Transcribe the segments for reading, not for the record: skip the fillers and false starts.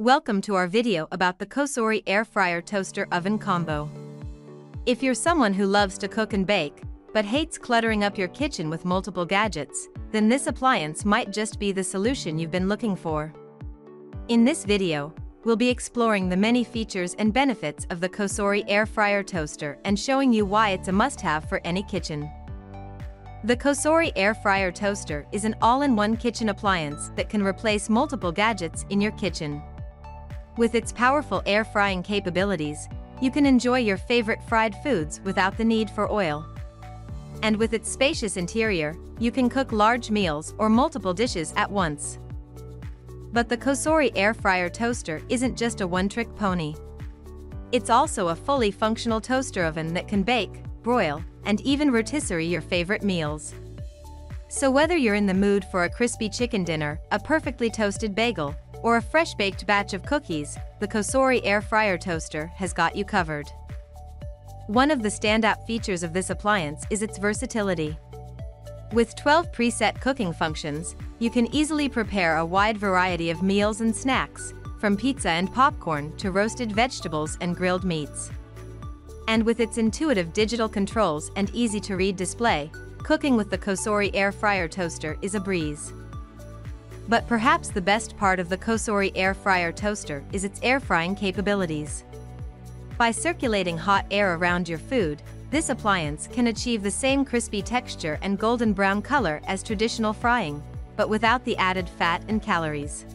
Welcome to our video about the COSORI Air Fryer Toaster Oven Combo. If you're someone who loves to cook and bake, but hates cluttering up your kitchen with multiple gadgets, then this appliance might just be the solution you've been looking for. In this video, we'll be exploring the many features and benefits of the COSORI Air Fryer Toaster and showing you why it's a must-have for any kitchen. The COSORI Air Fryer Toaster is an all-in-one kitchen appliance that can replace multiple gadgets in your kitchen. With its powerful air frying capabilities, you can enjoy your favorite fried foods without the need for oil. And with its spacious interior, you can cook large meals or multiple dishes at once. But the COSORI Air Fryer Toaster isn't just a one-trick pony. It's also a fully functional toaster oven that can bake, broil, and even rotisserie your favorite meals. So whether you're in the mood for a crispy chicken dinner, a perfectly toasted bagel, or a fresh-baked batch of cookies, the COSORI Air Fryer Toaster has got you covered. One of the standout features of this appliance is its versatility. With 12 preset cooking functions, you can easily prepare a wide variety of meals and snacks, from pizza and popcorn to roasted vegetables and grilled meats. And with its intuitive digital controls and easy-to-read display, cooking with the COSORI Air Fryer Toaster is a breeze. But perhaps the best part of the COSORI Air Fryer Toaster is its air frying capabilities. By circulating hot air around your food, this appliance can achieve the same crispy texture and golden brown color as traditional frying, but without the added fat and calories.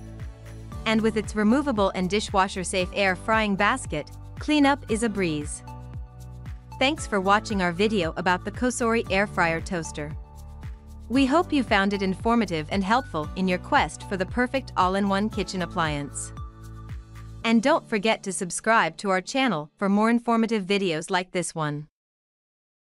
And with its removable and dishwasher-safe air frying basket, cleanup is a breeze. Thanks for watching our video about the COSORI Air Fryer Toaster. We hope you found it informative and helpful in your quest for the perfect all-in-one kitchen appliance. And don't forget to subscribe to our channel for more informative videos like this one.